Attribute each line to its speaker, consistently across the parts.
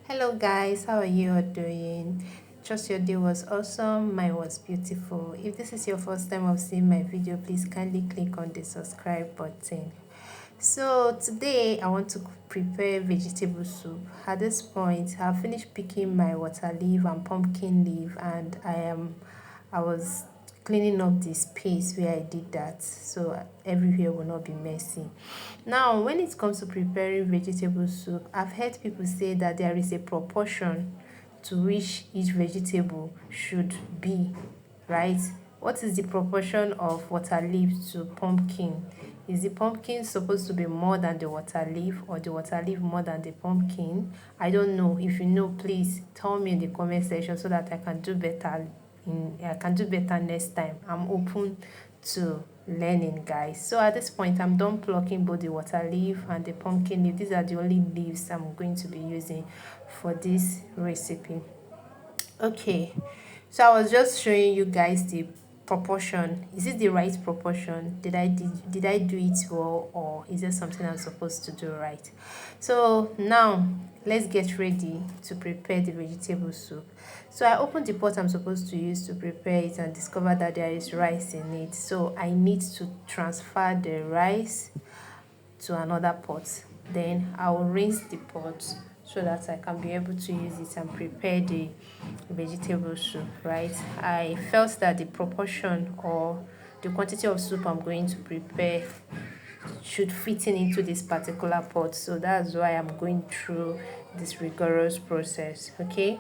Speaker 1: Hello guys, how are you all doing? Trust your day was awesome, mine was beautiful. If this is your first time of seeing my video, please kindly click on the subscribe button. So today I want to prepare vegetable soup. At this point, I've finished picking my water leaf and pumpkin leaf, and I was cleaning up the space where I did that so everywhere will not be messy. Now, when it comes to preparing vegetable soup, I've heard people say that there is a proportion to which each vegetable should be, right? What is the proportion of water leaf to pumpkin? Is the pumpkin supposed to be more than the water leaf or the water leaf more than the pumpkin? I don't know. If you know, please tell me in the comment section so that I can do better next time. I'm open to learning, guys. So at this point, I'm done plucking both the water leaf and the pumpkin leaf. These are the only leaves I'm going to be using for this recipe. Okay, so I was just showing you guys the proportion. Is it the right proportion? Did I do it well, or is there something I'm supposed to do right? So now let's get ready to prepare the vegetable soup. So I opened the pot I'm supposed to use to prepare it and discovered that there is rice in it. So I need to transfer the rice to another pot. Then I will rinse the pot so that I can be able to use it and prepare the vegetable soup, right? I felt that the proportion or the quantity of soup I'm going to prepare should fit in into this particular pot, so that's why I'm going through this rigorous process. Okay,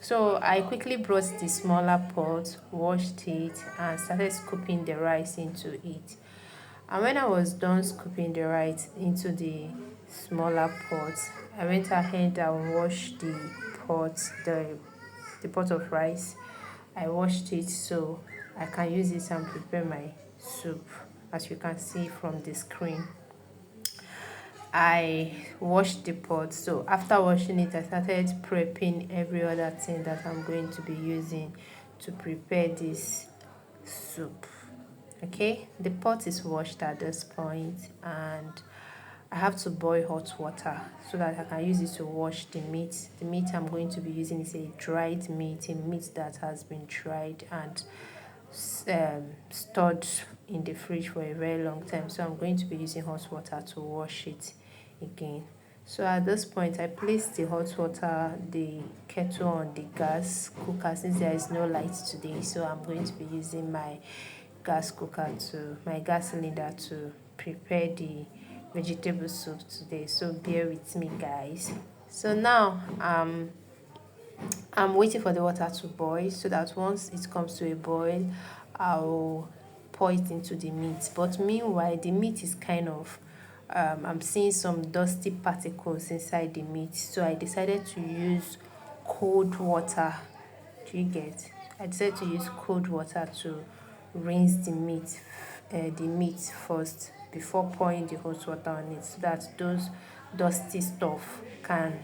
Speaker 1: so I quickly brought the smaller pot, washed it, and started scooping the rice into it. And when I was done scooping the rice into the smaller pot, I went ahead and washed pot, the pot of rice. I washed it so I can use it and prepare my soup, as you can see from the screen. I washed the pot. So after washing it, I started prepping every other thing that I'm going to be using to prepare this soup. Okay, the pot is washed at this point, and I have to boil hot water so that I can use it to wash the meat. The meat I'm going to be using is a dried meat, a meat that has been dried and stored in the fridge for a very long time. So I'm going to be using hot water to wash it again. So at this point, I placed the hot water, the kettle on the gas cooker since there is no light today. So I'm going to be using my gas cylinder to prepare the vegetable soup today. So bear with me, guys. So now I'm waiting for the water to boil so that once it comes to a boil, I'll pour it into the meat. But meanwhile, the meat is kind of I'm seeing some dusty particles inside the meat, so I decided to use cold water. Do you get? I decided to use cold water to rinse the meat first before pouring the hot water on it, so that those dusty stuff can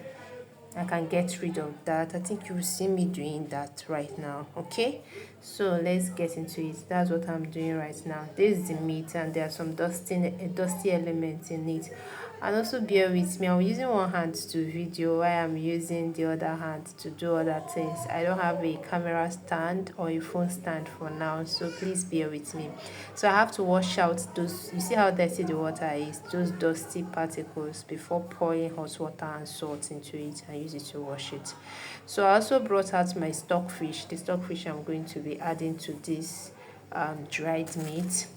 Speaker 1: I can get rid of that. I think you will see me doing that right now. Okay, so let's get into it. That's what I'm doing right now. This is the meat, and there are some dusty elements in it. And also bear with me, I'm using one hand to video while I'm using the other hand to do other things. I don't have a camera stand or a phone stand for now, so please bear with me. So I have to wash out those, you see how dirty the water is, those dusty particles, before pouring hot water and salt into it and use it to wash it. So I also brought out my stockfish, the stockfish I'm going to be adding to this dried meat.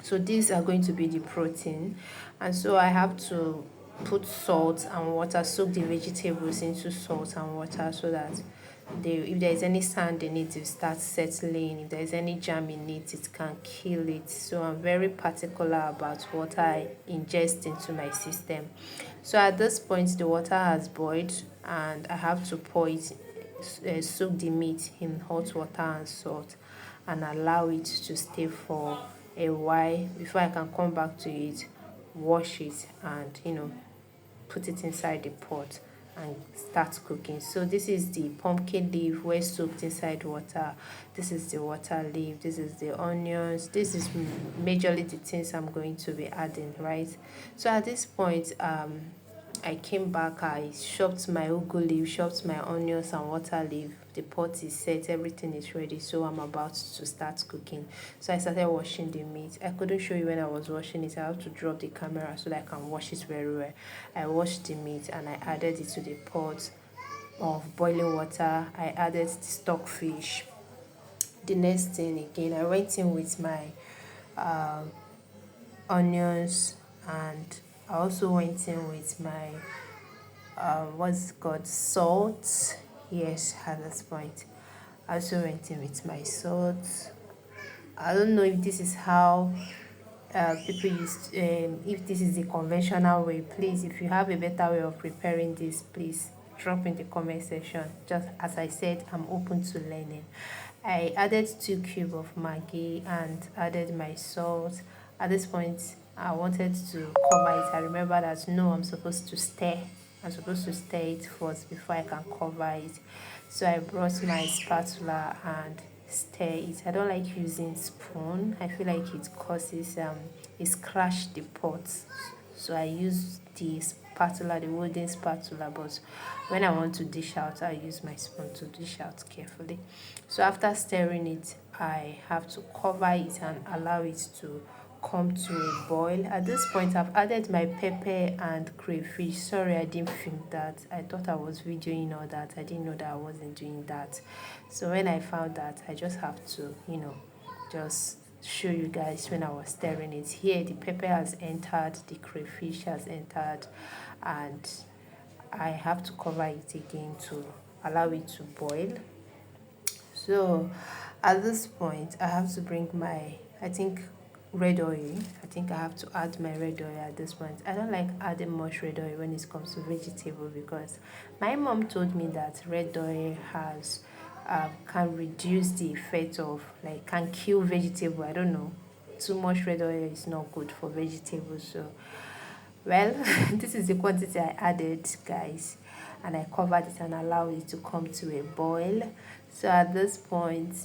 Speaker 1: So these are going to be the protein, and so I have to put salt and water, soak the vegetables into salt and water so that if there is any sand in it, it start settling. If there is any germ in it, it can kill it. So I'm very particular about what I ingest into my system. So at this point, the water has boiled, and I have to soak the meat in hot water and salt and allow it to stay for a while before I can come back to it, wash it, and put it inside the pot and start cooking. So this is the pumpkin leaf well soaked inside water. This is the water leaf. This is the onions. This is majorly the things I'm going to be adding, right? So at this point, I came back, I chopped my ugu leaf, chopped my onions and water leaf. The pot is set, everything is ready, so I'm about to start cooking. So I started washing the meat. I couldn't show you when I was washing it. I have to drop the camera so that I can wash it very well. I washed the meat and I added it to the pot of boiling water. I added the stockfish. The next thing again, I went in with my um, onions, and I also went in with my what's it called, salt. Yes, at this point I also went in with my salt. I don't know if this is how people use if this is the conventional way. Please, if you have a better way of preparing this, please drop in the comment section. Just as I said, I'm open to learning. I added 2 cubes of Maggi and added my salt. At this point, I wanted to cover it. I remember that no, I'm supposed to stir it first before I can cover it. So I brought my spatula and stir it. I don't like using spoon. I feel like it causes it scratch the pot. So I use the spatula, the wooden spatula, but when I want to dish out, I use my spoon to dish out carefully. So after stirring it, I have to cover it and allow it to come to a boil. At this point, I've added my pepper and crayfish. Sorry, I didn't film that. I thought I was videoing all that. I didn't know that I wasn't doing that. So when I found that, I just have to, just show you guys when I was stirring it. Here, the pepper has entered, the crayfish has entered, and I have to cover it again to allow it to boil. So at this point, I have to bring my, I think, red oil. I think I have to add my red oil at this point. I don't like adding much red oil when it comes to vegetable because my mom told me that red oil has can reduce the effect of, like, can kill vegetable. I don't know. Too much red oil is not good for vegetables. So well, this is the quantity I added, guys, and I covered it and allowed it to come to a boil. So at this point,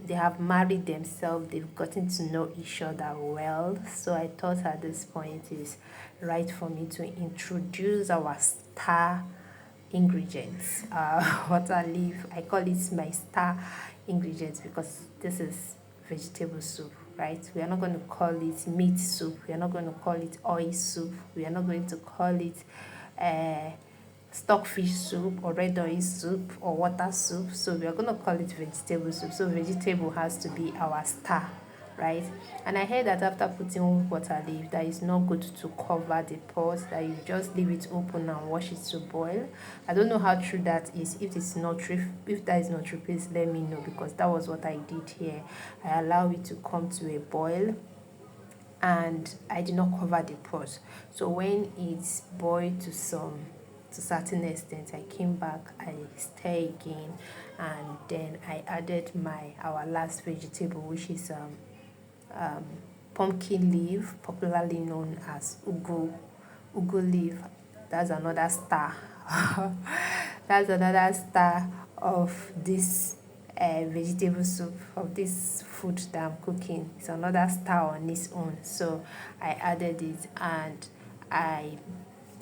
Speaker 1: they have married themselves, they've gotten to know each other well. So I thought at this point is right for me to introduce our star ingredients. Water leaf, I call it my star ingredients because this is vegetable soup, right? We are not going to call it meat soup, we are not going to call it oil soup, we are not going to call it uh, stockfish soup or red oil soup or water soup. So we are going to call it vegetable soup. So vegetable has to be our star, right? And I heard that after putting water leaf, that is not good to cover the pot, that you just leave it open and wash it to boil. I don't know how true that is. If it's not true, if that is not true, please let me know, because that was what I did here. I allow it to come to a boil and I did not cover the pot. So when it's boiled to certain extent, I came back, I stir again, and then I added our last vegetable, which is um, pumpkin leaf, popularly known as ugu leaf. That's another star. That's another star of this vegetable soup, of this food that I'm cooking. It's another star on its own. So I added it, and I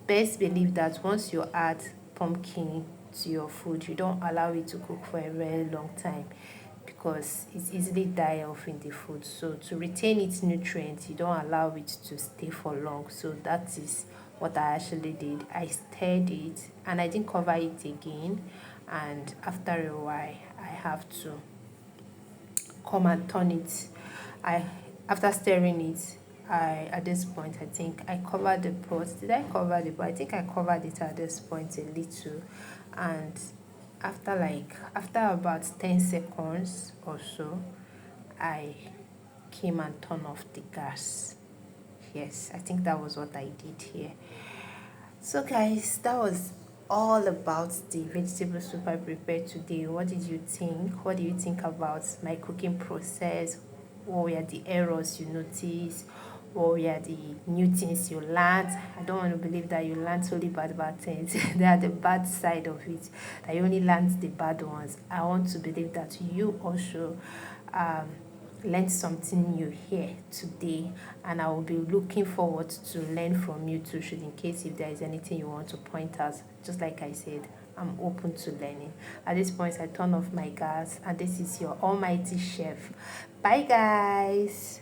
Speaker 1: best believe that once you add pumpkin to your food, you don't allow it to cook for a very long time because it's easily die off in the food. So to retain its nutrients, you don't allow it to stay for long. So that is what I actually did. I stirred it and I didn't cover it again. And after a while, I have to come and turn it. I After stirring it, I at this point I think I covered the pot. Did I cover the pot? I think I covered it at this point a little, and after about 10 seconds or so, I came and turned off the gas. Yes, I think that was what I did here. So guys, that was all about the vegetable soup I prepared today. What did you think? What do you think about my cooking process? What were the errors you noticed? What were the new things you learned? I don't want to believe that you learned only bad things. They are the bad side of it, that you only learned the bad ones. I want to believe that you also um, learned something new here today, and I will be looking forward to learn from you too, should in case if there is anything you want to point out. Just like I said, I'm open to learning. At this point, I turn off my gas, and this is your almighty chef. Bye, guys.